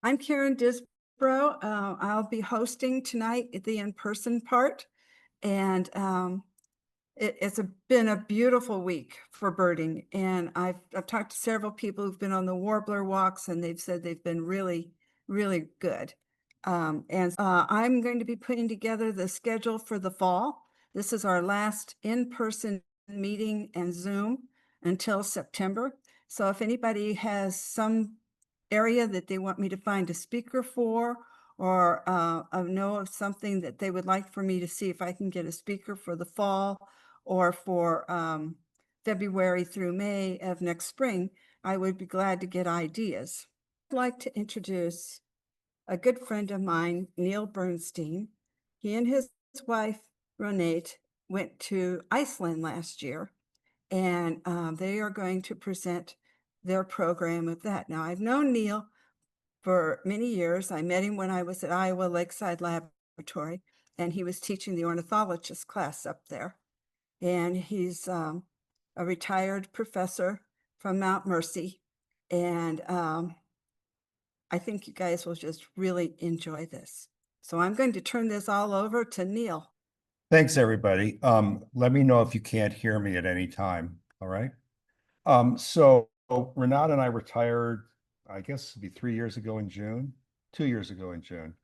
I'm Karen Disbrow. I'll be hosting tonight at the in-person part, and it's been a beautiful week for birding. And I've talked to several people who've been on the warbler walks, and they've said they've been really, really good. I'm going to be putting together the schedule for the fall. This is our last in-person meeting and Zoom until September. So if anybody has some area that they want me to find a speaker for, or know of something that they would like for me to see if I can get a speaker for the fall or for February through May of next spring, I would be glad to get ideas. I'd like to introduce a good friend of mine, Neil Bernstein. He and his wife, Ronate, went to Iceland last year, and they are going to present their program of that. Now, I've known Neil for many years. I met him when I was at Iowa Lakeside Laboratory, and he was teaching the ornithologist class up there. And he's a retired professor from Mount Mercy. And I think you guys will just really enjoy this. So I'm going to turn this all over to Neil. Thanks, everybody. Let me know if you can't hear me at any time. All right. So Renata and I retired, I guess it'd be 3 years ago in June, 2 years ago in June.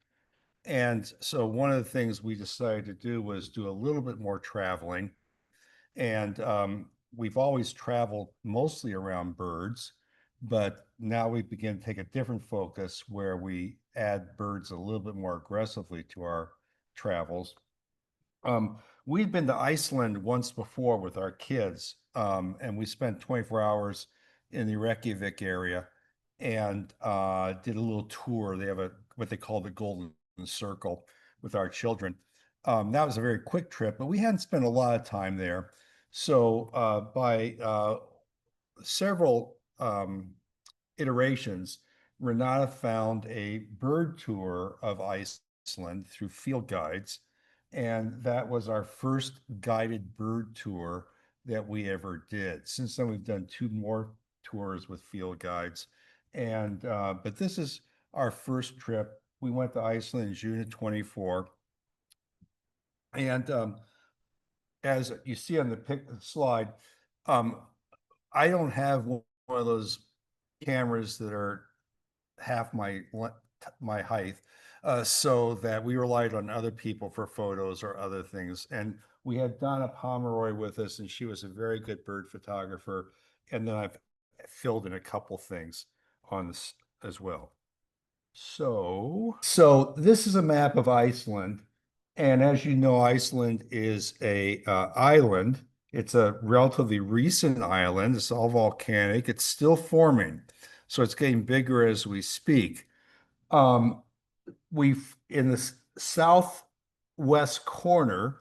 And so one of the things we decided to do was do a little bit more traveling. And we've always traveled mostly around birds, but now we begin to take a different focus where we add birds a little bit more aggressively to our travels. We'd been to Iceland once before with our kids, and we spent 24 hours in the Reykjavik area and did a little tour. They have what they call the Golden Circle with our children. That was a very quick trip, but we hadn't spent a lot of time there. So by several iterations, Renata found a bird tour of Iceland through field guides. And that was our first guided bird tour that we ever did. Since then, we've done two more tours with field guides. And but this is our first trip. We went to Iceland in June of 24. And as you see on the slide, I don't have one of those cameras that are half my height, so that we relied on other people for photos or other things. And we had Donna Pomeroy with us, and she was a very good bird photographer. And then I've filled in a couple things on this as well. So this is a map of Iceland. And as you know, Iceland is a island. It's a relatively recent island. It's all volcanic. It's still forming. So it's getting bigger as we speak. We've in the southwest corner.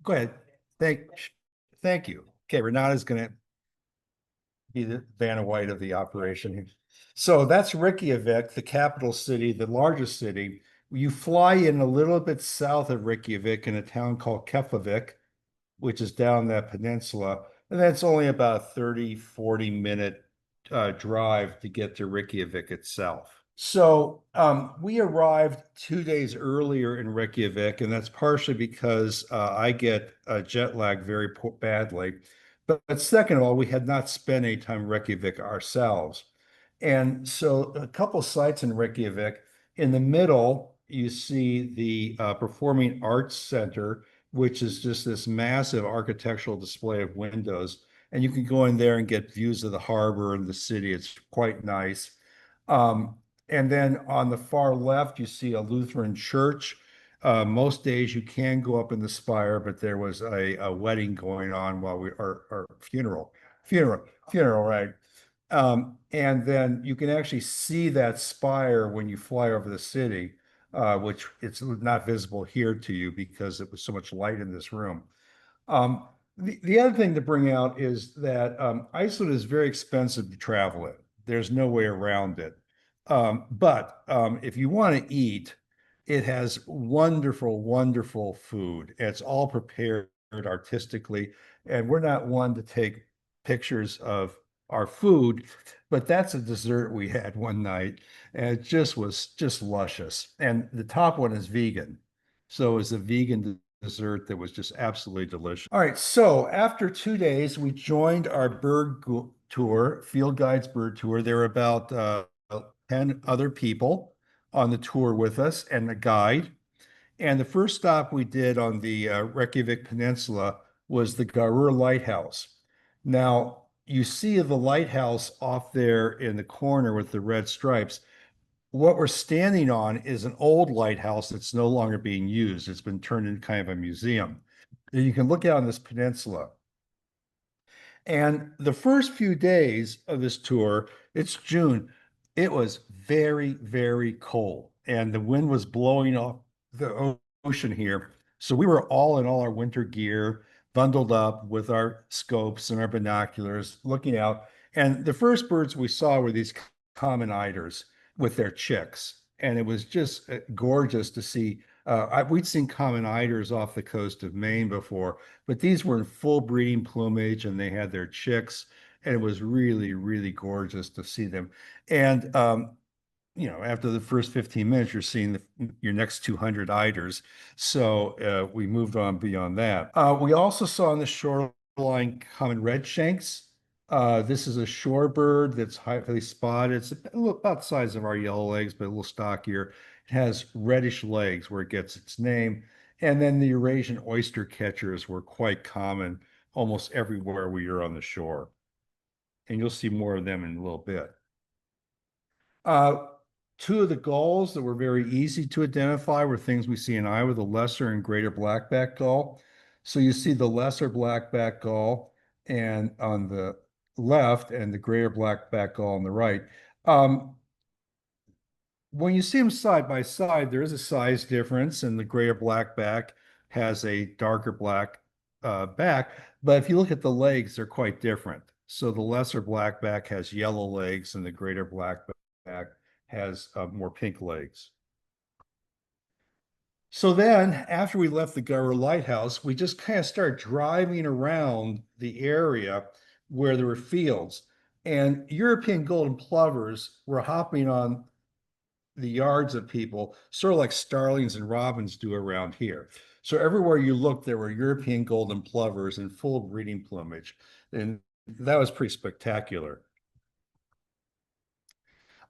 Go ahead. Thank you. Okay, Renata's going to be the Vanna White of the operation. So that's Reykjavik, the capital city, the largest city. You fly in a little bit south of Reykjavik in a town called Keflavik, which is down that peninsula. And that's only about a 30, 40-minute drive to get to Reykjavik itself. So we arrived 2 days earlier in Reykjavik, and that's partially because I get jet lag very badly. But second of all, we had not spent any time in Reykjavik ourselves. And so a couple sites in Reykjavik. In the middle, you see the Performing Arts Center, which is just this massive architectural display of windows. And you can go in there and get views of the harbor and the city. It's quite nice. And then on the far left, you see a Lutheran church. Most days you can go up in the spire, but there was a wedding going on while our funeral, right? And then you can actually see that spire when you fly over the city, which it's not visible here to you because it was so much light in this room. The other thing to bring out is that Iceland is very expensive to travel in. There's no way around it. But if you want to eat, it has wonderful, wonderful food. It's all prepared artistically, and we're not one to take pictures of our food, but that's a dessert we had one night, and it just was just luscious. And the top one is vegan. So it was a vegan dessert that was just absolutely delicious. All right, so after 2 days, we joined our tour, Field Guides bird tour. There were about 10 other people on the tour with us and a guide. And the first stop we did on the Reykjavik Peninsula was the Garur Lighthouse. Now, you see the lighthouse off there in the corner with the red stripes. What we're standing on is an old lighthouse that's no longer being used. It's been turned into kind of a museum. And you can look out on this peninsula. And the first few days of this tour, it's June, it was very, very cold, and the wind was blowing off the ocean here. So we were all in all our winter gear, bundled up with our scopes and our binoculars, looking out. And the first birds we saw were these common eiders with their chicks. And it was just gorgeous to see. We'd seen common eiders off the coast of Maine before, but these were in full breeding plumage and they had their chicks. And it was really, really gorgeous to see them. And, after the first 15 minutes, you're seeing your next 200 eiders. So we moved on beyond that. We also saw on the shoreline common redshanks. This is a shorebird that's highly spotted. It's about the size of our yellow legs, but a little stockier. It has reddish legs where it gets its name. And then the Eurasian oyster catchers were quite common almost everywhere we are on the shore. And you'll see more of them in a little bit. Uh, Two of the gulls that were very easy to identify were things we see in Iowa, the lesser and greater blackback gull. So you see the lesser blackback gull and on the left and the greater blackback gull on the right. When you see them side by side, there is a size difference, and the greater blackback has a darker black back. But if you look at the legs, they're quite different. So the lesser blackback has yellow legs, and the greater blackback has more pink legs. So then, after we left the Gower Lighthouse, we just kind of started driving around the area where there were fields. And European golden plovers were hopping on the yards of people, sort of like starlings and robins do around here. So everywhere you looked, there were European golden plovers in full breeding plumage. And that was pretty spectacular.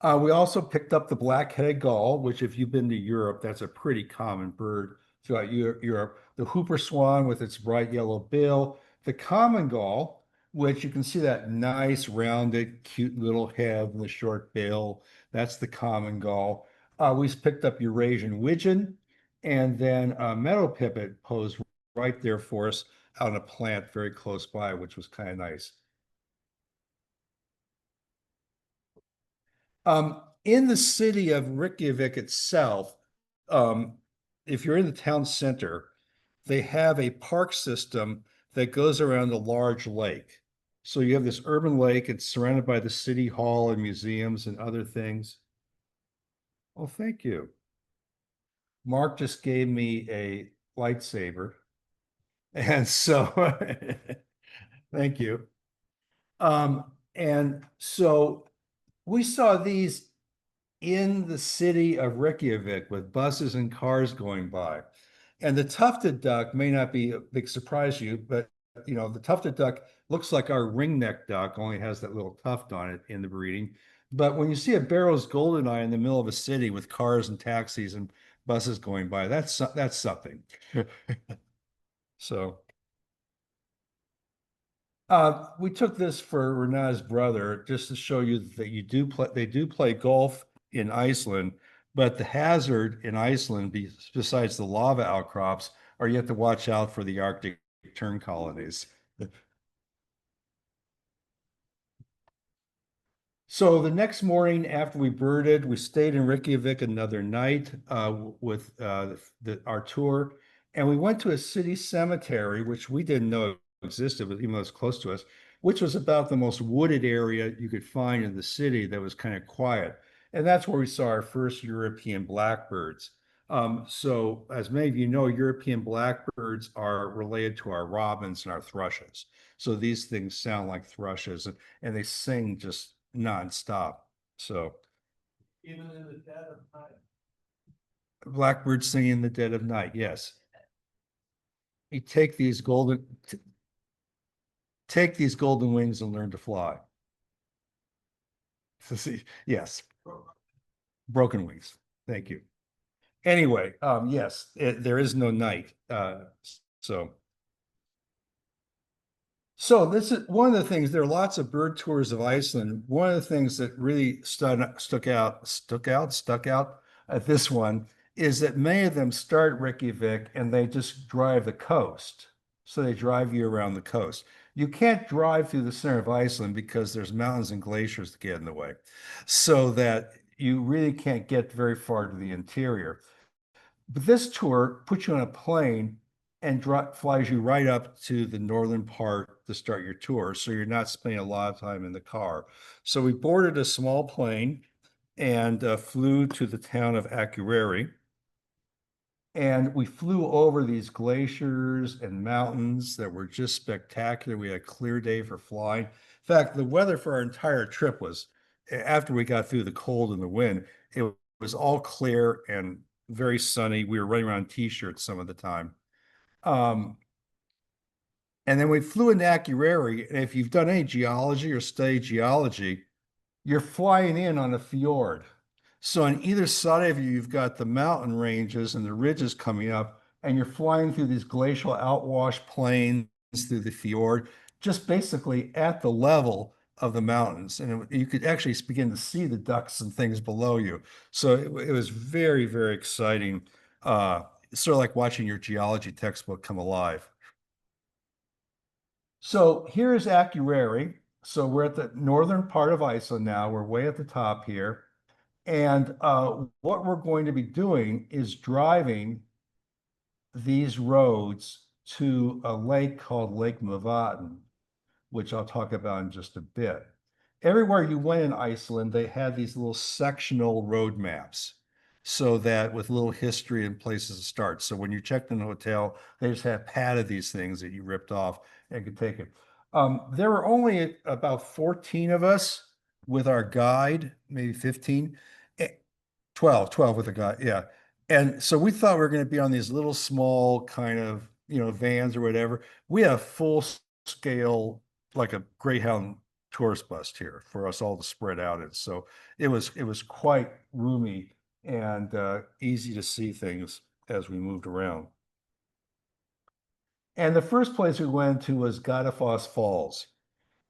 We also picked up the black-headed gull, which if you've been to Europe, that's a pretty common bird throughout Europe. The whooper swan with its bright yellow bill. The common gull, which you can see that nice, rounded, cute little head and the short bill. That's the common gull. We picked up Eurasian widgeon, and then meadow pipit posed right there for us out in a plant very close by, which was kind of nice. In the city of Reykjavik itself, if you're in the town center, they have a park system that goes around a large lake. So you have this urban lake, it's surrounded by the city hall and museums and other things. Oh, thank you. Mark just gave me a lightsaber. And so thank you. And so we saw these in the city of Reykjavik with buses and cars going by. And the tufted duck may not be a big surprise to you, but the tufted duck looks like our ringneck duck, only has that little tuft on it in the breeding. But when you see a Barrow's goldeneye in the middle of a city with cars and taxis and buses going by, that's something. So we took this for Rena's brother just to show you that they do play golf in Iceland, but the hazard in Iceland, besides the lava outcrops, are you have to watch out for the Arctic tern colonies. So the next morning after we birded, we stayed in Reykjavik another night with our tour, and we went to a city cemetery, which we didn't know existed, but even though it's close to us, which was about the most wooded area you could find in the city that was kind of quiet. And that's where we saw our first European blackbirds. So as many of you know, European blackbirds are related to our robins and our thrushes. So these things sound like thrushes and they sing just nonstop. So even in the dead of night. Blackbirds singing in the dead of night, yes. You take these golden wings and learn to fly. Yes, broken wings. Thank you. Anyway, yes, there is no night. So So this is one of the things, there are lots of bird tours of Iceland. One of the things that really stuck out at this one is that many of them start at Reykjavik and they just drive the coast. So they drive you around the coast. You can't drive through the center of Iceland because there's mountains and glaciers to get in the way. So that you really can't get very far to the interior. But this tour puts you on a plane and flies you right up to the northern part to start your tour. So you're not spending a lot of time in the car. So we boarded a small plane and flew to the town of Akureyri. And we flew over these glaciers and mountains that were just spectacular. We had a clear day for flying. In fact, the weather for our entire trip was, after we got through the cold and the wind, it was all clear and very sunny. We were running around in t-shirts some of the time. Um, and then we flew into Akureyri. And if you've done any geology or studied geology, you're flying in on a fjord. So on either side of you, you've got the mountain ranges and the ridges coming up, and you're flying through these glacial outwash plains through the fjord, just basically at the level of the mountains. And you could actually begin to see the ducks and things below you. So it was very, very exciting. Sort of like watching your geology textbook come alive. So here's Akureyri. So we're at the northern part of Iceland now. We're way at the top here. And what we're going to be doing is driving these roads to a lake called Lake Mavaten, which I'll talk about in just a bit. Everywhere you went in Iceland, they had these little sectional road maps so that with a little history and places to start. So when you checked in a hotel, they just had padded these things that you ripped off and could take it. There were only about 14 of us with our guide, maybe 15. 12 with a guy, yeah. And so we thought we were going to be on these little small kind of, vans or whatever. We have full scale, like a Greyhound tourist bus here for us all to spread out in. So it was quite roomy and easy to see things as we moved around. And the first place we went to was Godafoss Falls.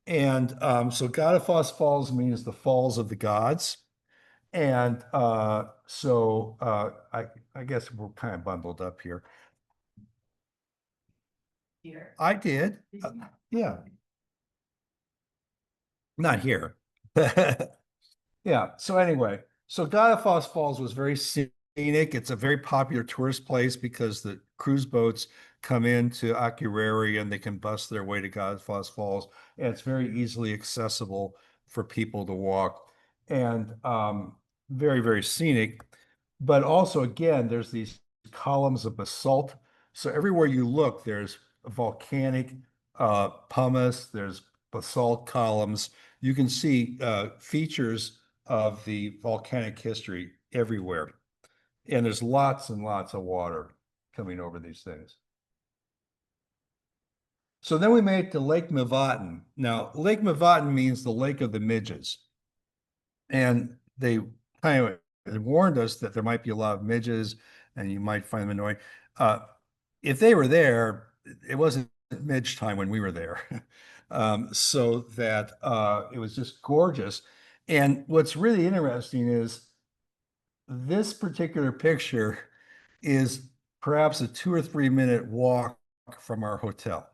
And so Godafoss Falls means the falls of the gods. And I guess we're kind of bundled up here. Here. I did. Yeah. Not here. Yeah. So anyway, so Godafoss Falls was very scenic. It's a very popular tourist place because the cruise boats come into Akureyri and they can bus their way to Godafoss Falls, and it's very easily accessible for people to walk, and very, very scenic. But also, again, there's these columns of basalt. So everywhere you look, there's volcanic pumice, there's basalt columns. You can see features of the volcanic history everywhere. And there's lots and lots of water coming over these things. So then we made it to Lake Mavaten. Now, Lake Mavaten means the Lake of the Midges. And they kind of warned us that there might be a lot of midges and you might find them annoying. If they were there, it wasn't midge time when we were there. So that it was just gorgeous. And what's really interesting is this particular picture is perhaps a 2 or 3 minute walk from our hotel.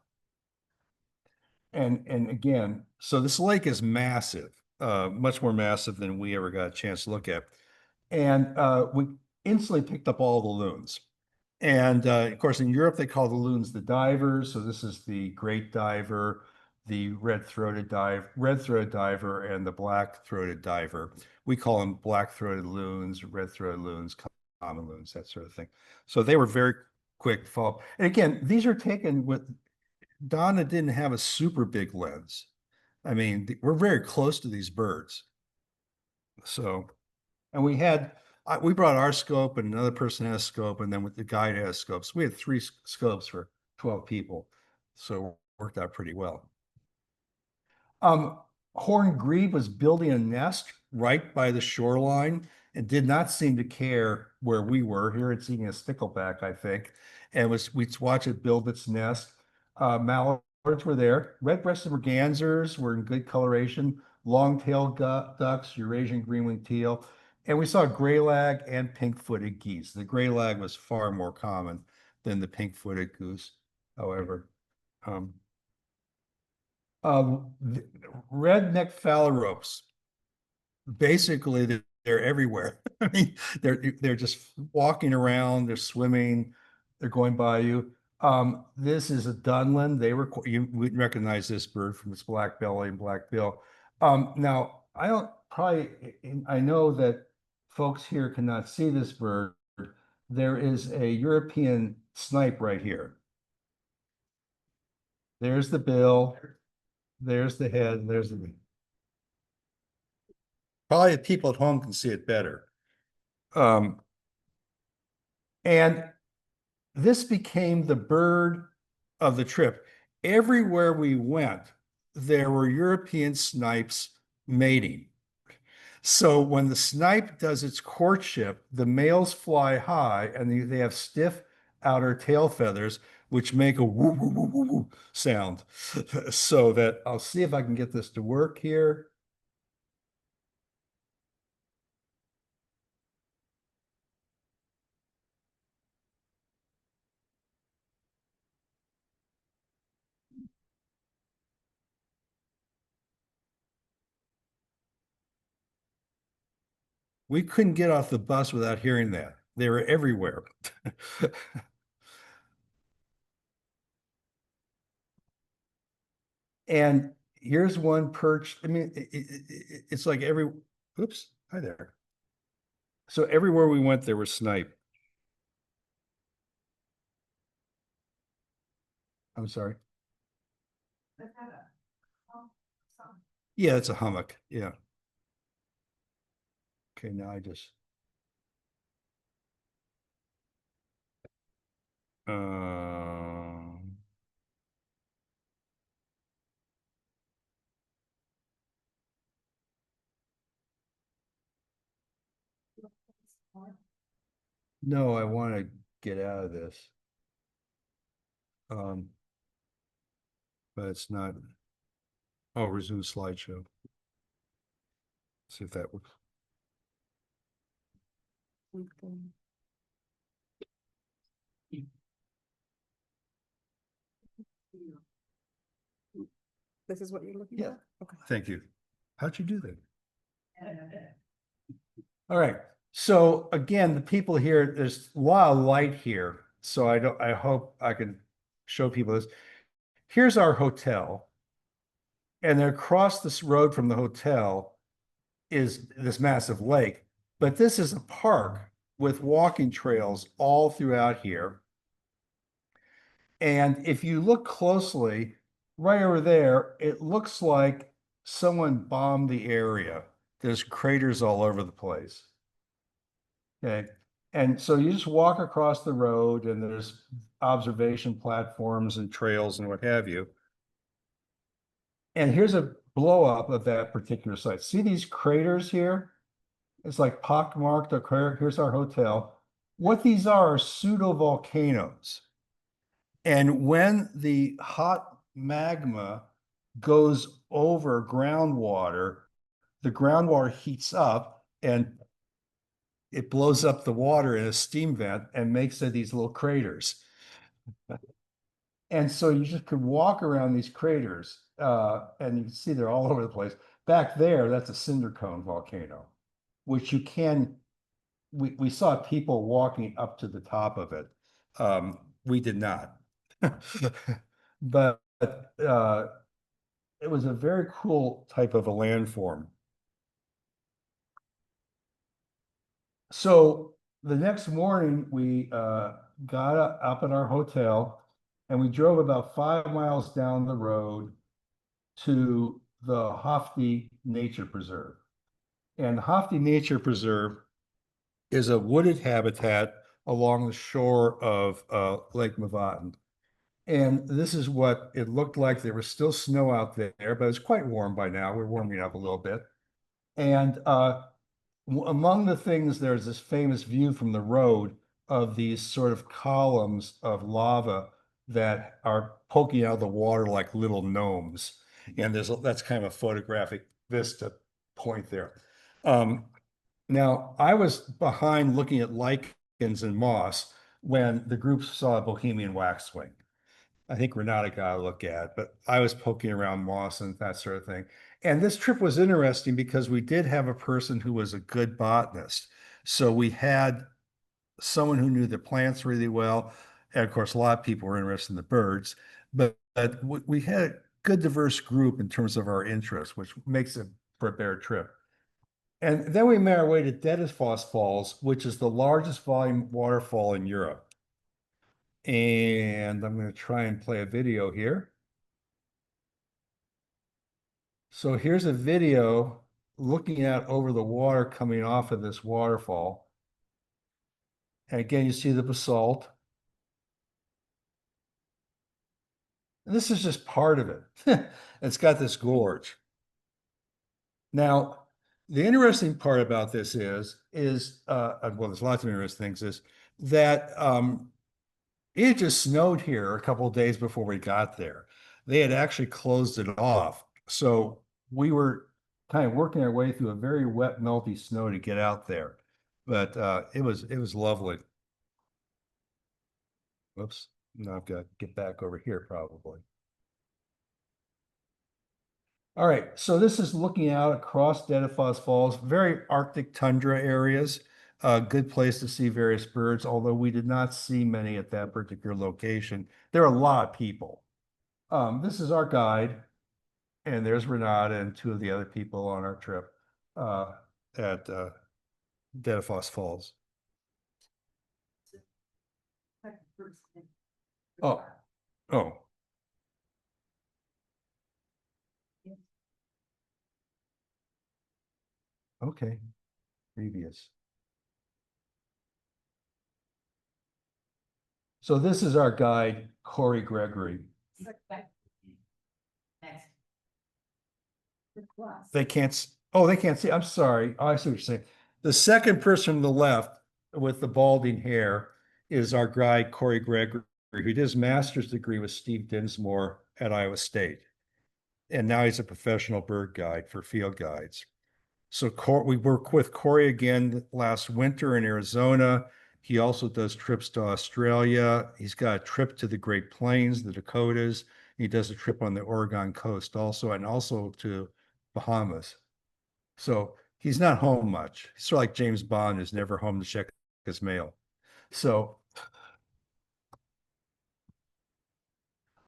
And again, so this lake is massive, much more massive than we ever got a chance to look at. And we instantly picked up all the loons. And of course, in Europe, they call the loons the divers. So this is the great diver, the red-throated diver, and the black-throated diver. We call them black-throated loons, red-throated loons, common loons, that sort of thing. So they were very quick fall. And again, these are taken with Donna didn't have a super big lens. I mean, we're very close to these birds. So, and we brought our scope and another person has a scope, and then with the guide has scopes. We had three scopes for 12 people. So it worked out pretty well. Um, Horned grebe was building a nest right by the shoreline and did not seem to care where we were. Here it's eating a stickleback, I think, and we'd watch it build its nest. Mallards were there. Red-breasted mergansers were in good coloration. Long-tailed ducks, Eurasian green-winged teal, and we saw graylag and pink-footed geese. The graylag was far more common than the pink-footed goose, however. Redneck phalaropes, basically they're everywhere. I mean, they're just walking around, they're swimming, they're going by you. This is a Dunlin. You wouldn't recognize this bird from its black belly and black bill. Now I know that folks here cannot see this bird. There is a European snipe right here. There's the bill. There's the head. There's the. Probably the people at home can see it better. And this became the bird of the trip. Everywhere we went, there were European snipes mating. So when the snipe does its courtship, the males fly high and they have stiff outer tail feathers, which make a woo woo woo woo woo sound. So that I'll see if I can get this to work here. We couldn't get off the bus without hearing that. They were everywhere. And here's one perched. I mean, it's like oops, hi there. So everywhere we went, there was snipe. I'm sorry. Yeah, it's a hummock. Yeah. Okay, now I just. Um, no, I want to get out of this. Um, but it's not. Oh, resume slideshow. See if that works. This is what you're looking Yeah. at? Okay. Thank you. How'd you do that? All right. So again, the people here, there's a lot of light here. So I hope I can show people this. Here's our hotel. And then across this road from the hotel is this massive lake. But this is a park with walking trails all throughout here. And if you look closely, right over there, it looks like someone bombed the area. There's craters all over the place. Okay. And so you just walk across the road and there's observation platforms and trails and what have you. And here's a blow up of that particular site. See these craters here? It's like pockmarked. Here's our hotel. What these are pseudo volcanoes. And when the hot magma goes over groundwater, the groundwater heats up and it blows up the water in a steam vent and makes these little craters. And so you just could walk around these craters and you can see they're all over the place. Back there, that's a cinder cone volcano, which we saw people walking up to the top of it. We did not. But it was a very cool type of a landform. So the next morning, we got up at our hotel and we drove about 5 miles down the road to the Hofty Nature Preserve. And Hofty Nature Preserve is a wooded habitat along the shore of Lake Mavaten. And this is what it looked like. There was still snow out there, but it's quite warm by now. We're warming up a little bit. And among the things, there's this famous view from the road of these sort of columns of lava that are poking out of the water like little gnomes. And that's kind of a photographic vista point there. Now, I was behind looking at lichens and moss when the group saw a Bohemian waxwing. I think Renata got a look at, but I was poking around moss and that sort of thing. And this trip was interesting because we did have a person who was a good botanist. So we had someone who knew the plants really well. And of course, a lot of people were interested in the birds, but we had a good diverse group in terms of our interests, which makes it for a better trip. And then we made our way to Dettifoss Falls, which is the largest volume waterfall in Europe. And I'm going to try and play a video here. So here's a video looking out over the water coming off of this waterfall. And again, you see the basalt. And this is just part of it. It's got this gorge. Now, the interesting part about this well, there's lots of interesting things, is that it just snowed here a couple of days before we got there. They had actually closed it off. So we were kind of working our way through a very wet, melty snow to get out there. But it was lovely. Whoops. Now I've got to get back over here probably. All right, so this is looking out across Dettifoss Falls, very Arctic tundra areas. A good place to see various birds, although we did not see many at that particular location. There are a lot of people. This is our guide, and there's Renata and two of the other people on our trip at Dettifoss Falls. Oh, oh. Okay, previous. So this is our guide, Corey Gregory. They can't, oh, they can't see. I'm sorry. Oh, I see what you're saying. The second person on the left with the balding hair is our guide, Corey Gregory, who did his master's degree with Steve Dinsmore at Iowa State. And now he's a professional bird guide for field guides. So we worked with Corey again last winter in Arizona. He also does trips to Australia. He's got a trip to the Great Plains, the Dakotas. He does a trip on the Oregon coast also, and also to Bahamas. So he's not home much. He's sort of like James Bond, is never home to check his mail. So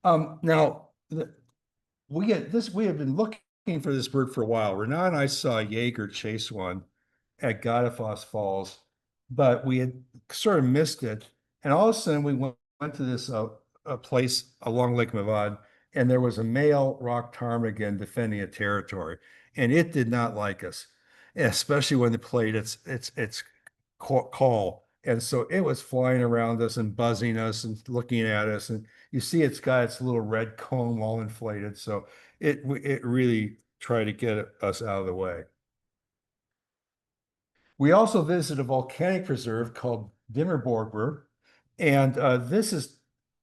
now we have been looking for this bird for a while. Renata and I saw a Jaeger chase one at Godafoss Falls, but we had sort of missed it. And all of a sudden we went to this a place along Lake Mavad, and there was a male rock ptarmigan defending a territory, and it did not like us, especially when it played its call. And so it was flying around us and buzzing us and looking at us. And you see it's got its little red comb all inflated. So it really tried to get us out of the way. We also visited a volcanic preserve called Dimmerborgber, and this is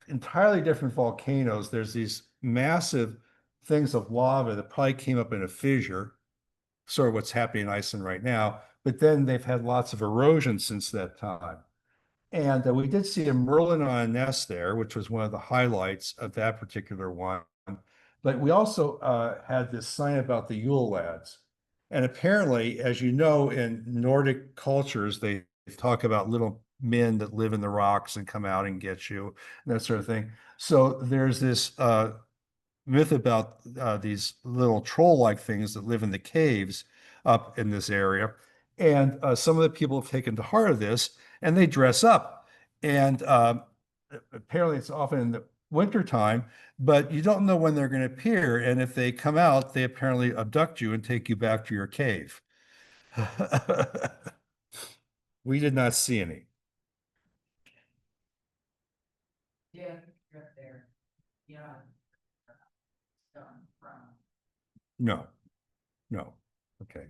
entirely different volcanoes. There's these massive things of lava that probably came up in a fissure, sort of what's happening in Iceland right now, but then they've had lots of erosion since that time. And we did see a merlin on a nest there, which was one of the highlights of that particular one. But we also had this sign about the Yule lads. And apparently, as you know, in Nordic cultures, they talk about little men that live in the rocks and come out and get you, and that sort of thing. So there's this myth about these little troll-like things that live in the caves up in this area. And some of the people have taken to heart of this, and they dress up. And apparently it's often in the wintertime, but you don't know when they're going to appear. And if they come out, they apparently abduct you and take you back to your cave. We did not see any. Yeah, right there. Yeah. Done from. No, no. Okay.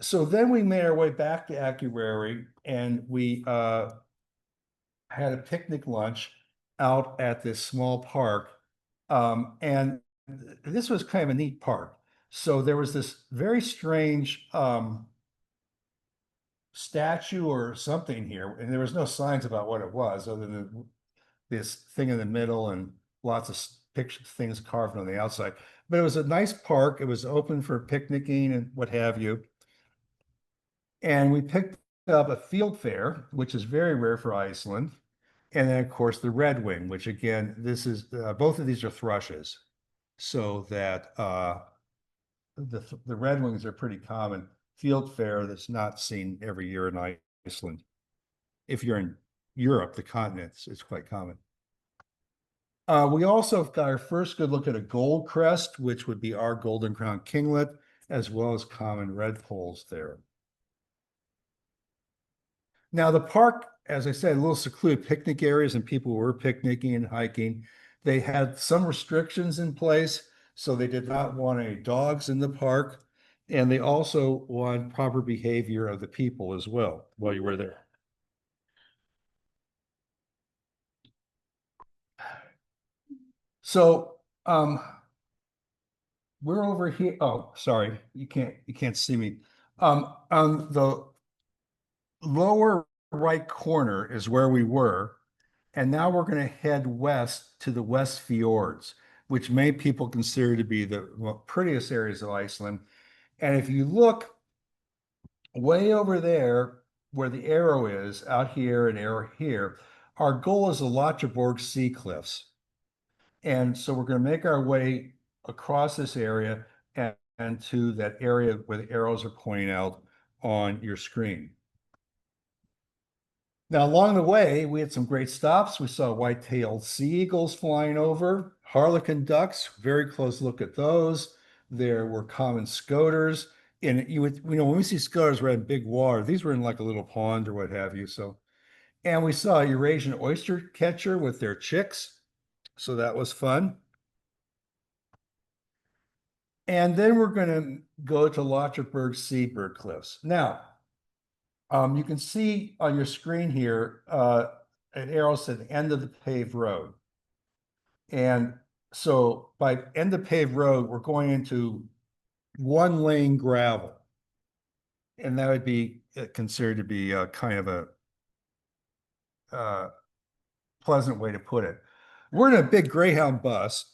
So then we made our way back to Acuary and we had a picnic lunch out at this small park. And this was kind of a neat park. So there was this very strange statue or something here, and there was no signs about what it was other than this thing in the middle and lots of picture things carved on the outside. But it was a nice park. It was open for picnicking and what have you. And we picked up a field fare, which is very rare for Iceland. And then, of course, the red wing, which again, this is both of these are thrushes, so that the red wings are pretty common. Field fare that's not seen every year in Iceland. If you're in Europe, the continent, it's quite common. We also got our first good look at a gold crest, which would be our golden crown kinglet, as well as common redpolls there. Now, the park, as I said, a little secluded picnic areas and people were picnicking and hiking. They had some restrictions in place, so they did not want any dogs in the park. And they also want proper behavior of the people as well while you were there. So we're over here. Oh, sorry, you can't see me. On the lower right corner is where we were. And now we're going to head west to the West Fjords, which many people consider to be the prettiest areas of Iceland. And if you look way over there where the arrow is, out here and arrow here, our goal is the Latraborg Sea Cliffs. And so we're going to make our way across this area and to that area where the arrows are pointing out on your screen. Now, along the way, we had some great stops. We saw white-tailed sea eagles flying over, harlequin ducks, very close look at those. There were common scoters. And when we see scoters, we're in big water. These were in like a little pond or what have you. So, and we saw a Eurasian oyster catcher with their chicks. So that was fun. And then we're going to go to Lotraberg Seabird Cliffs. Now, you can see on your screen here an arrow said the end of the paved road. And so by end of paved road, we're going into one lane gravel. And that would be considered to be kind of a pleasant way to put it. We're in a big Greyhound bus.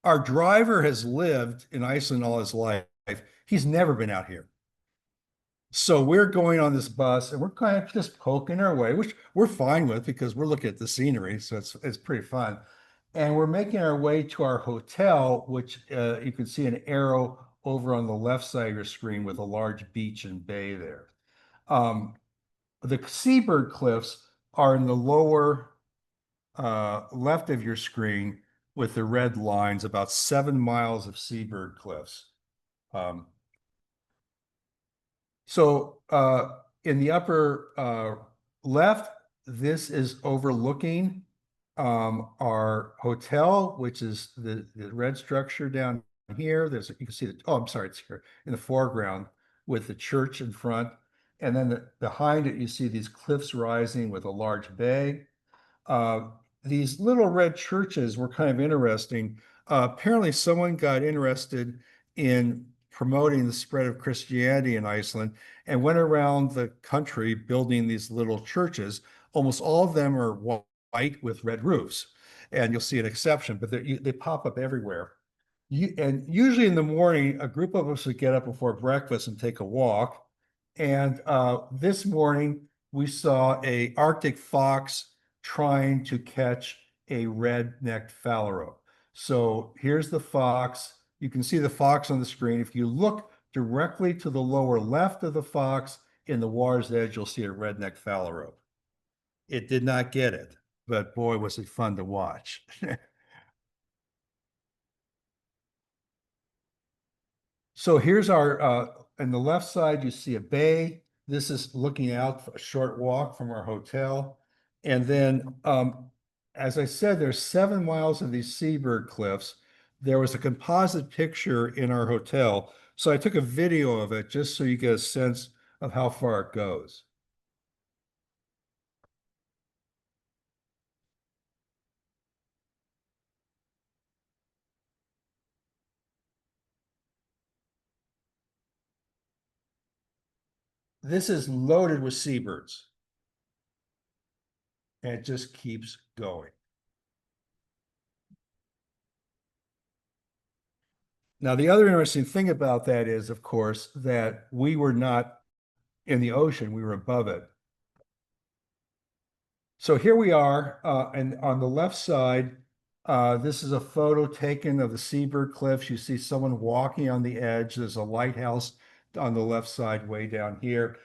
Our driver has lived in Iceland all his life. He's never been out here. So we're going on this bus and we're kind of just poking our way, which we're fine with because we're looking at the scenery. So it's pretty fun. And we're making our way to our hotel, which you can see an arrow over on the left side of your screen with a large beach and bay there. The Seabird Cliffs are in the lower left of your screen with the red lines, about 7 miles of Seabird Cliffs. So in the upper left, this is overlooking our hotel, which is the red structure down here. You can see the, oh, I'm sorry, it's here in the foreground with the church in front. And then behind it, you see these cliffs rising with a large bay. These little red churches were kind of interesting. Apparently someone got interested in promoting the spread of Christianity in Iceland and went around the country building these little churches. Almost all of them are white with red roofs, and you'll see an exception, but they pop up everywhere. And usually in the morning, a group of us would get up before breakfast and take a walk. And this morning, we saw a Arctic fox trying to catch a red-necked phalarope. So here's the fox. You can see the fox on the screen. If you look directly to the lower left of the fox in the water's edge, you'll see a redneck phalarope. It did not get it, but boy, was it fun to watch. So here's our, on the left side, you see a bay. This is looking out for a short walk from our hotel. And then, as I said, there's 7 miles of these seabird cliffs. There was a composite picture in our hotel. So I took a video of it just so you get a sense of how far it goes. This is loaded with seabirds. And it just keeps going. Now, the other interesting thing about that is, of course, that we were not in the ocean, we were above it. So here we are, and on the left side, this is a photo taken of the Seabird Cliffs. You see someone walking on the edge. There's a lighthouse on the left side way down here.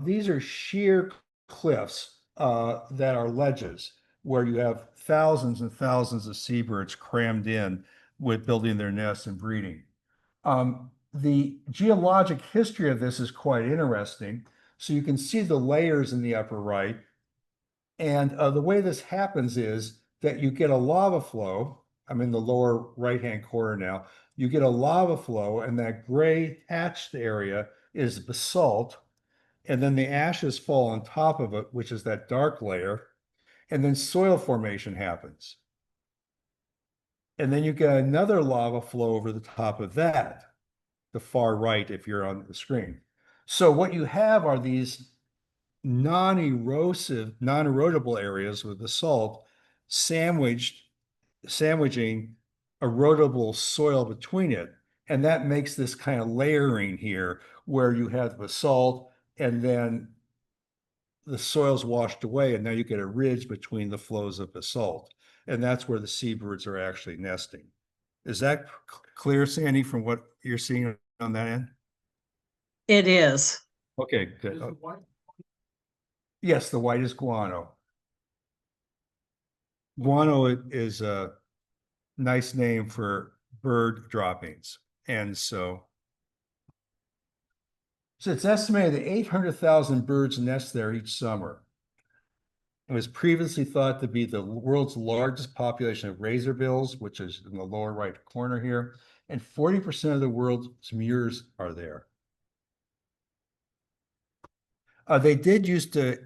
These are sheer cliffs that are ledges where you have thousands and thousands of seabirds crammed in with building their nests and breeding. The geologic history of this is quite interesting. So you can see the layers in the upper right. And the way this happens is that you get a lava flow. I'm in the lower right-hand corner now. You get a lava flow, and that gray hatched area is basalt. And then the ashes fall on top of it, which is that dark layer. And then soil formation happens. And then you get another lava flow over the top of that, the far right, if you're on the screen. So what you have are these non-erosive, non-erodible areas with the salt sandwiched, sandwiching erodible soil between it. And that makes this kind of layering here where you have the salt and then the soil's washed away, and now you get a ridge between the flows of basalt. And that's where the seabirds are actually nesting. Is that clear, Sandy, from what you're seeing on that end? It is. Okay, good. Yes, the white is guano. Guano is a nice name for bird droppings. And so it's estimated that 800,000 birds nest there each summer. It was previously thought to be the world's largest population of razorbills, which is in the lower right corner here, and 40% of the world's murres are there. They did used to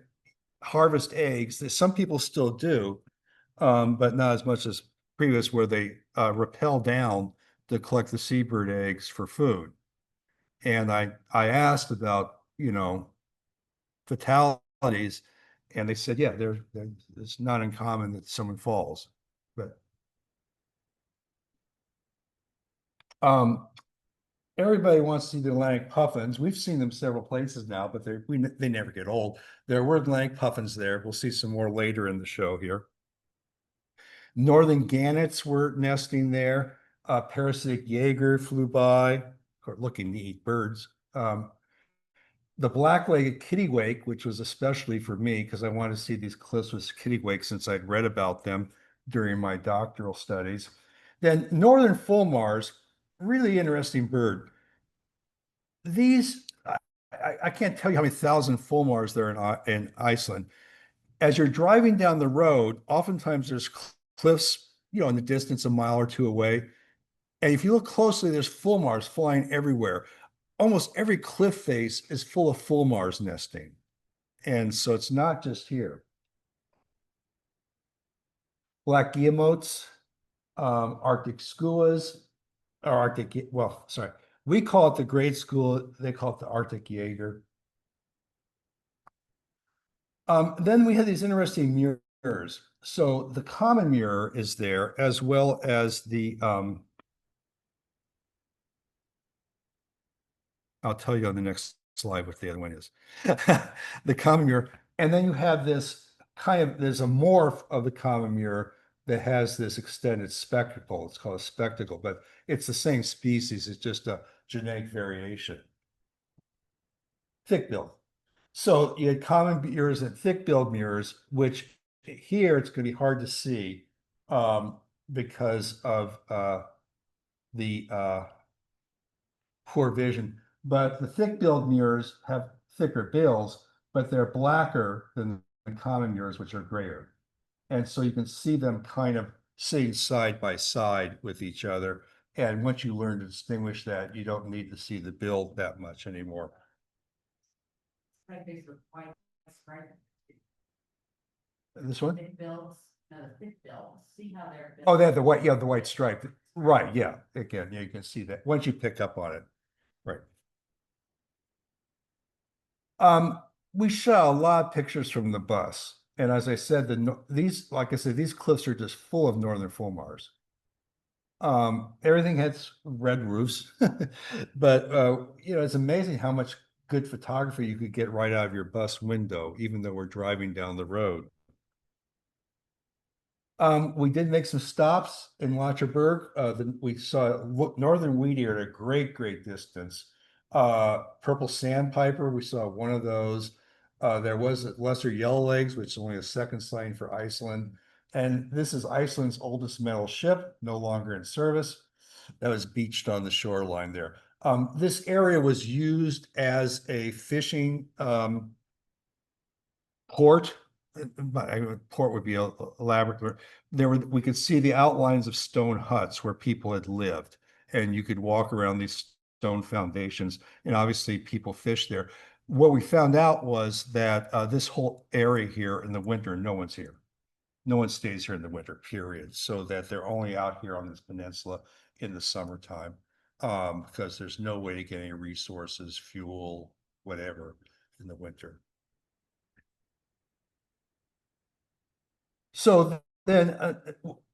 harvest eggs. Some people still do, but not as much as previous, where they rappel down to collect the seabird eggs for food. And I asked about, fatalities, and they said, yeah, it's not uncommon that someone falls. But everybody wants to see the Atlantic puffins. We've seen them several places now, but they never get old. There were Atlantic puffins there. We'll see some more later in the show here. Northern gannets were nesting there. Parasitic Jaeger flew by, looking to eat birds. The black-legged kittiwake, which was especially for me because I wanted to see these cliffs with kittiwakes since I'd read about them during my doctoral studies. Then northern fulmars, really interesting bird. These, I can't tell you how many thousand fulmars there are in Iceland. As you're driving down the road, oftentimes there's cliffs, in the distance a mile or two away. And if you look closely, there's fulmars flying everywhere. Almost every cliff face is full of fulmars nesting. And so it's not just here. Black guillemots, Arctic skuas, or Arctic, well, sorry. We call it the great skua, they call it the Arctic Jaeger. Then we have these interesting murres. So the common murre is there, as well as the, I'll tell you on the next slide what the other one is. The common murre. And then you have this there's a morph of the common murre that has this extended spectacle. It's called a spectacle, but it's the same species. It's just a genetic variation. Thick-billed. So you had common mirrors and thick-billed mirrors, which here it's going to be hard to see because of the poor vision. But the thick-billed mirrors have thicker bills, but they're blacker than the common mirrors, which are grayer. And so you can see them kind of sitting side by side with each other. And once you learn to distinguish that, you don't need to see the bill that much anymore. Like these with white stripe, This one? thick bills, no, the thick bills, see how they're. Oh, they have the white, yeah, the white stripe. Right, yeah. Again, yeah, you can see that once you pick up on it. Right. We saw a lot of pictures from the bus. And as I said, these, like I said, these cliffs are just full of northern fulmars. Everything has red roofs, but it's amazing how much good photography you could get right out of your bus window, even though we're driving down the road. We did make some stops in Lacherberg. We saw northern wheat ear at a great distance. Purple sandpiper, we saw one of those. There was lesser yellowlegs, which is only a second sign for Iceland. And this is Iceland's oldest metal ship, no longer in service. That was beached on the shoreline there. This area was used as a fishing port. Port would be elaborate. We could see the outlines of stone huts where people had lived, and you could walk around these stone foundations, and obviously people fished there. What we found out was that this whole area here in the winter, no one's here. No one stays here in the winter, period. So that they're only out here on this peninsula in the summertime, because there's no way to get any resources, fuel, whatever, in the winter. So then,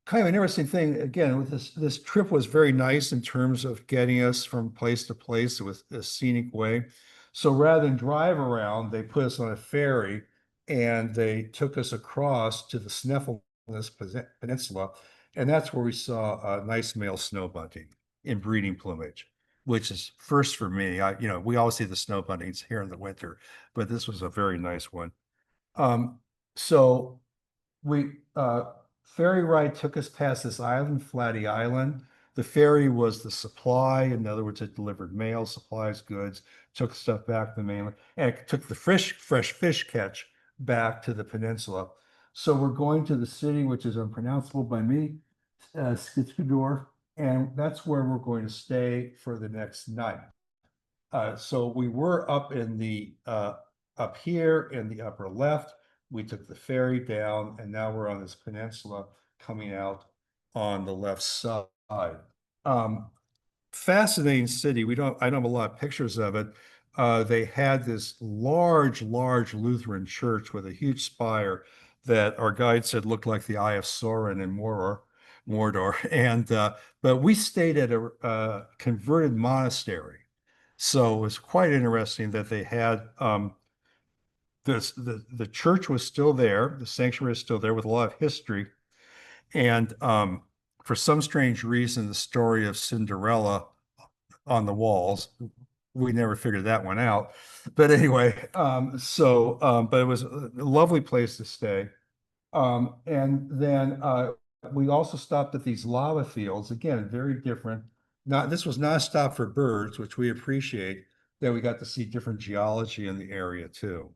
kind of an interesting thing, again, with this trip was very nice in terms of getting us from place to place with a scenic way. So rather than drive around, they put us on a ferry and they took us across to the Snæfellsnes Peninsula. And that's where we saw nice male snow bunting in breeding plumage, which is first for me. We always see the snow buntings here in the winter, but this was a very nice one. So we ferry ride took us past this island, Flatty Island. The ferry was the supply. In other words, it delivered mail, supplies, goods, took stuff back to the mainland, and it took the fresh fish catch back to the peninsula. So we're going to the city, which is unpronounceable by me, Skidskudor, and that's where we're going to stay for the next night. So we were up here in the upper left. We took the ferry down, and now we're on this peninsula coming out on the left side. Fascinating city. I don't have a lot of pictures of it. They had this large Lutheran church with a huge spire that our guide said looked like the Eye of Sauron in Mordor. And but we stayed at a converted monastery. So it was quite interesting that they had the church was still there, the sanctuary is still there with a lot of history. And for some strange reason, the story of Cinderella on the walls, we never figured that one out. But anyway, but it was a lovely place to stay. And then we also stopped at these lava fields, again, very different. This was not a stop for birds, which we appreciate, that we got to see different geology in the area too.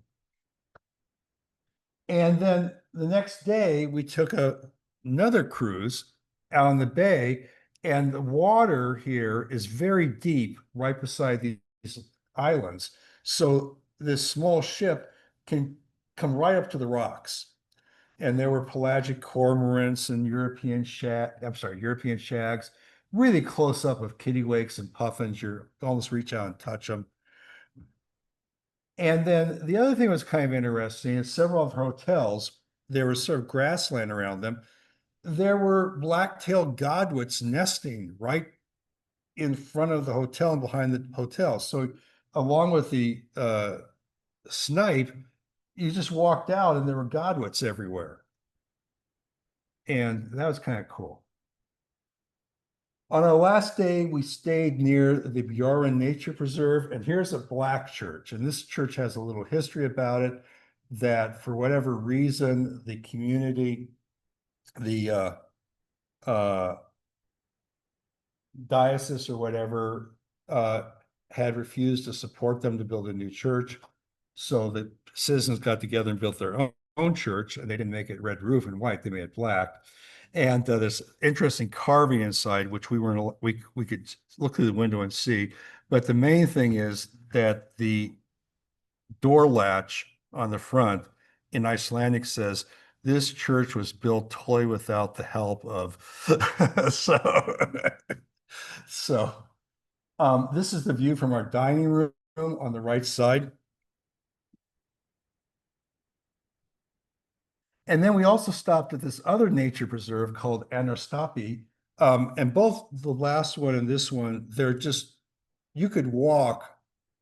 And then the next day we took another cruise out on the bay, and the water here is very deep right beside these islands. So this small ship can come right up to the rocks. And there were pelagic cormorants and European shags, really close up with kittiwakes and puffins. You almost reach out and touch them. And then the other thing was kind of interesting is several of the hotels, there was sort of grassland around them. There were black-tailed godwits nesting right in front of the hotel and behind the hotel. So along with the snipe, you just walked out and there were godwits everywhere. And that was kind of cool. On our last day, we stayed near the Bjorn Nature Preserve, and here's a black church. And this church has a little history about it, that for whatever reason, the community, the diocese or whatever, had refused to support them to build a new church. So the citizens got together and built their own church, and they didn't make it red roof and white, they made it black. And there's interesting carving inside, which we could look through the window and see. But the main thing is that the door latch on the front in Icelandic says, "This church was built totally without the help of." So this is the view from our dining room on the right side. And then we also stopped at this other nature preserve called Anastapi. And both the last one and this one, they're just, you could walk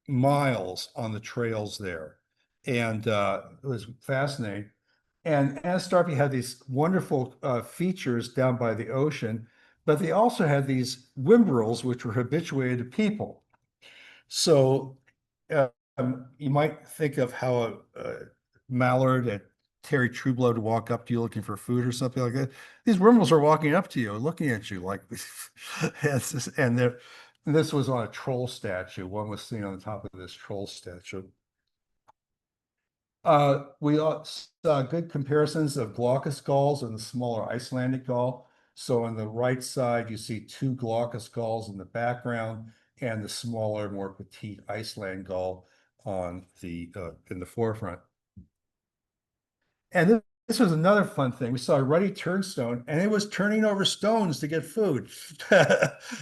miles on the trails there. And it was fascinating. And Anastapi had these wonderful features down by the ocean, but they also had these whimbrels, which were habituated to people. So you might think of how a mallard at Terry Trueblood to walk up to you looking for food or something like that. These whimbrels are walking up to you, looking at you like and this was on a troll statue. One was sitting on the top of this troll statue. We saw good comparisons of glaucous gulls and the smaller Icelandic gull. So on the right side, you see two glaucous gulls in the background and the smaller, more petite Iceland gull on the in the forefront. And this was another fun thing. We saw a ruddy turnstone, and it was turning over stones to get food.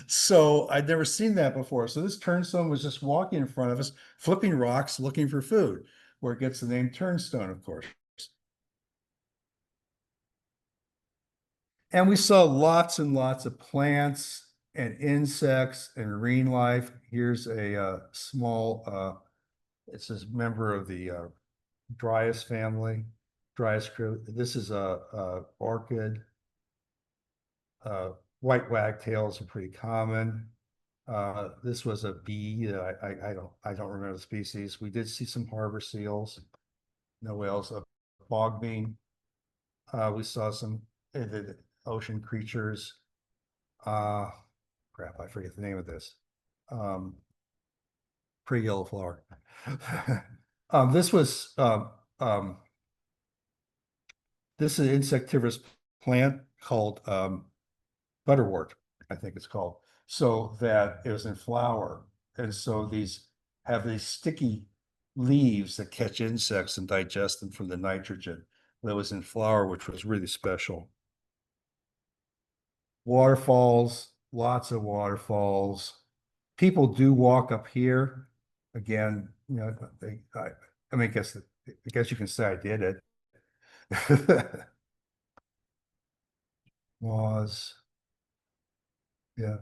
So I'd never seen that before. So this turnstone was just walking in front of us, flipping rocks, looking for food, where it gets the name turnstone, of course. And we saw lots and lots of plants and insects and marine life. Here's a small, it's a member of the Dryas family. Dryas crew. This is a orchid. White wagtails are pretty common. This was a bee. I don't remember the species. We did see some harbor seals. No whales. A bog bean. We saw some ocean creatures. Crap, I forget the name of this. Pretty yellow flower. This was this is an insectivorous plant called butterwort, I think it's called. So that it was in flower. And so these have these sticky leaves that catch insects and digest them from the nitrogen that was in flower, which was really special. Waterfalls, lots of waterfalls. People do walk up here. Again, you know, I mean, I guess you can say I did it. Was, yeah.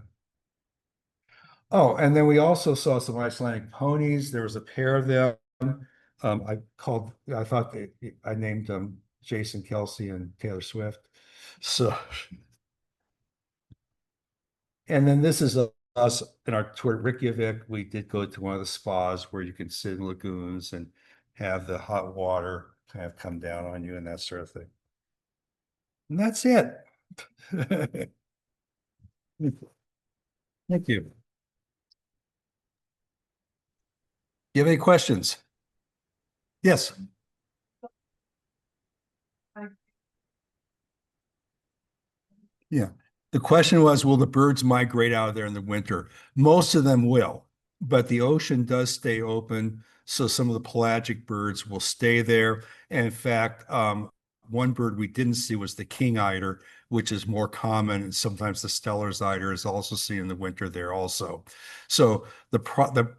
Oh, and then we also saw some Icelandic ponies. There was a pair of them. I thought I named them Jason Kelsey and Taylor Swift. So, and then this is us in our tour at Reykjavik. We did go to one of the spas where you can sit in lagoons and have the hot water kind of come down on you and that sort of thing. And that's it. Thank you. You have any questions? Yes. Yeah. The question was, will the birds migrate out of there in the winter? Most of them will, but the ocean does stay open. So some of the pelagic birds will stay there. And in fact, one bird we didn't see was the king eider, which is more common. And sometimes the Steller's eider is also seen in the winter there also. So the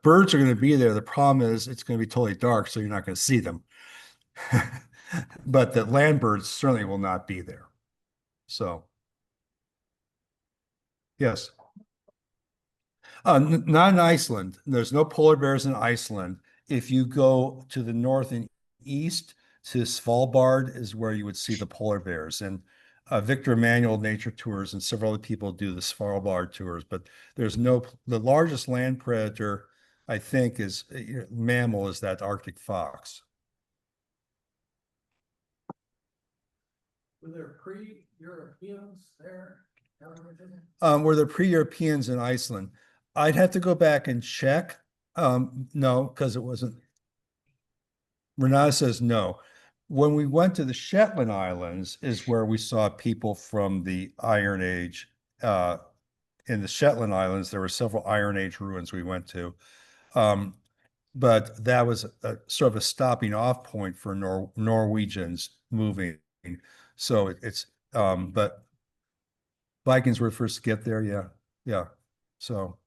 birds are going to be there. The problem is it's going to be totally dark, so you're not going to see them. But the land birds certainly will not be there. So. Yes. Not in Iceland. There's no polar bears in Iceland. If you go to the north and east to Svalbard is where you would see the polar bears. And Victor Emmanuel nature tours and several other people do the Svalbard tours, but there's no, the largest land predator, I think, is mammal is that Arctic fox. Were there pre-Europeans there? Were there pre-Europeans in Iceland? I'd have to go back and check. No, because it wasn't. Renata says no. When we went to the Shetland Islands is where we saw people from the Iron Age. In the Shetland Islands, there were several Iron Age ruins we went to. But that was sort of a stopping off point for Norwegians moving. So but Vikings were first to get there. Yeah. Yeah. So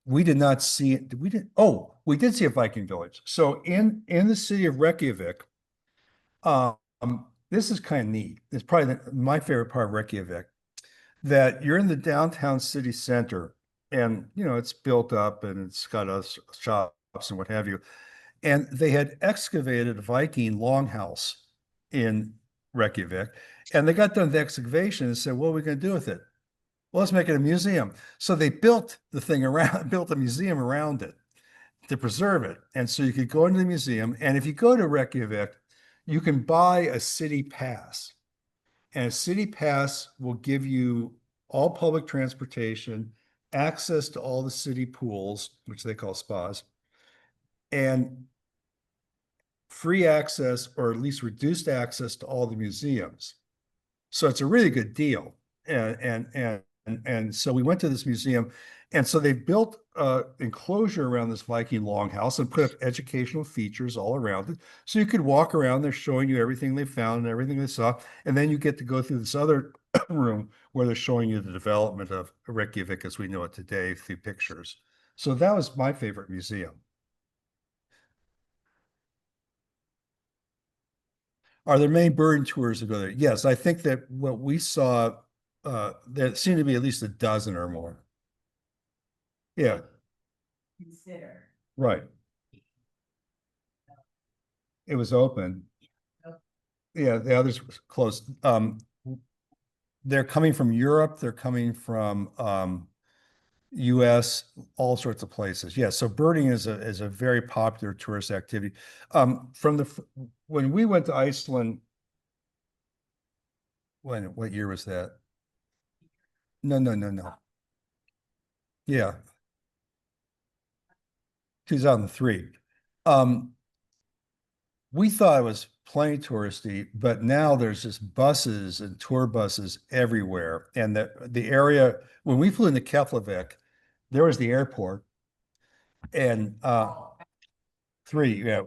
we did not see it. We did. Oh, we did see a Viking village. So in the city of Reykjavik, this is kind of neat. It's probably my favorite part of Reykjavik, that you're in the downtown city center, and it's built up and it's got us shops and what have you. And they had excavated a Viking longhouse in Reykjavik, and they got done with the excavation and said, "What are we going to do with it? Well, let's make it a museum." So they built the thing around, built a museum around it to preserve it. And so you could go into the museum, and if you go to Reykjavik, you can buy a city pass. And a city pass will give you all public transportation, access to all the city pools, which they call spas, and free access, or at least reduced access, to all the museums. So it's a really good deal. And so we went to this museum, and so they built an enclosure around this Viking longhouse and put up educational features all around it. So you could walk around, they're showing you everything they found and everything they saw. And then you get to go through this other room where they're showing you the development of Reykjavik as we know it today through pictures. So that was my favorite museum. Are there many birding tours that go there? Yes, I think that what we saw, there seemed to be at least a dozen or more. Yeah, Consider. right. It was open. Yeah, the others was closed. They're coming from Europe, they're coming from US, all sorts of places. Yeah, so birding is a very popular tourist activity. When we went to Iceland, what year was that? No. Yeah. 2003. We thought it was plenty touristy, but now there's just buses and tour buses everywhere. And the area, when we flew into Keflavik, there was the airport, and three, yeah,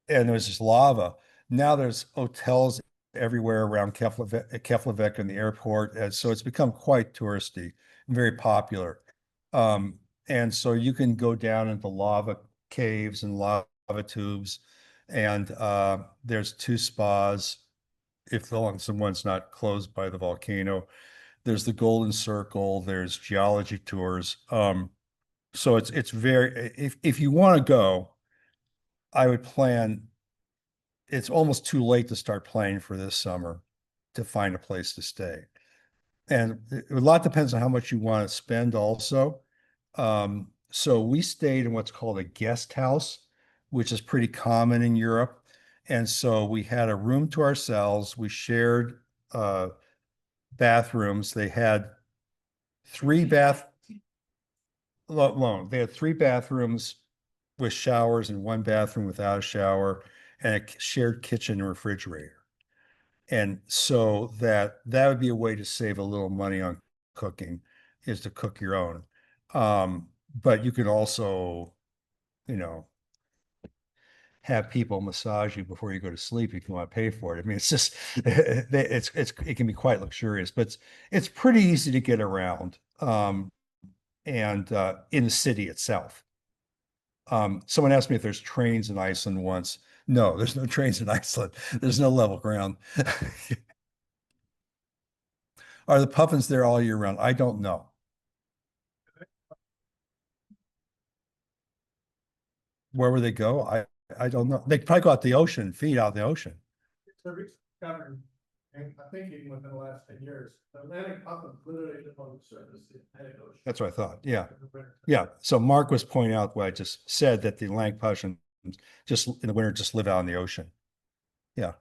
and there was just lava. Now there's hotels everywhere around Keflavik and the airport, and so it's become quite touristy and very popular. And so you can go down into lava caves and lava tubes, and there's 2 spas if the one's not closed by the volcano. There's the Golden Circle, there's geology tours. So it's very, if you want to go, I would plan. It's almost too late to start planning for this summer to find a place to stay. And a lot depends on how much you want to spend also. So we stayed in what's called a guest house, which is pretty common in Europe. And so we had a room to ourselves. We shared bathrooms. They had 3 They had 3 bathrooms with showers and 1 bathroom without a shower, and a shared kitchen and refrigerator. And so that would be a way to save a little money on cooking, is to cook your own. But you can also, have people massage you before you go to sleep if you want to pay for it. I mean, it's just it can be quite luxurious, but it's pretty easy to get around. And in the city itself. Someone asked me if there's trains in Iceland once. No, there's no trains in Iceland. There's no level ground. Are the puffins there all year round? I don't know. Where would they go? I don't know. They probably go out the ocean, feed out the ocean. and I'm thinking within the last 10 years, the Atlantic puffin literally the most surface in the Atlantic Ocean. That's what I thought. Yeah. In the winter. Yeah. So Mark was pointing out what I just said, that the Atlantic puffin just in the winter just live out in the ocean. Yeah.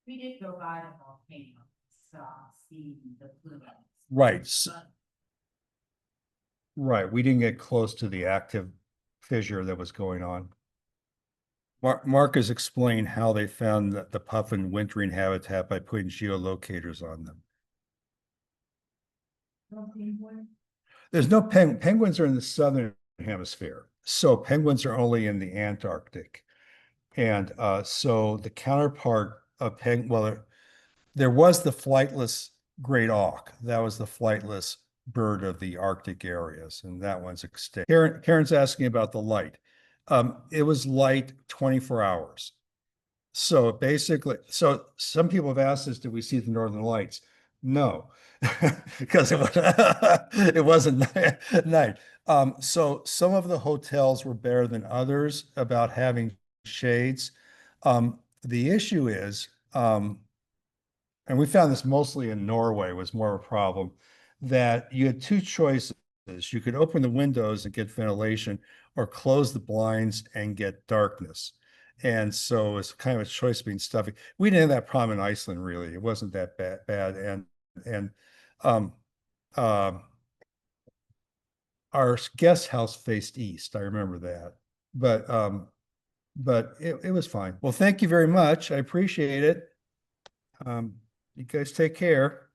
We did go by the volcano, saw, see the plumes. Right. Right. We didn't get close to the active fissure that was going on. Mark has explained how they found the puffin wintering habitat by putting geolocators on them. There's no penguins are in the southern hemisphere. So penguins are only in the Antarctic. And so the counterpart of there was the flightless great auk. That was the flightless bird of the Arctic areas, and that one's extinct. Karen's asking about the light. It was light 24 hours. So basically, so some people have asked us, did we see the Northern Lights? No, because it wasn't night. So some of the hotels were better than others about having shades. The issue is, and we found this mostly in Norway was more of a problem, that you had two choices. You could open the windows and get ventilation, or close the blinds and get darkness. And so it's kind of a choice between stuffing. We didn't have that problem in Iceland, really. It wasn't that bad. And our guest house faced east. I remember that. But it was fine. Well, thank you very much. I appreciate it. You guys take care.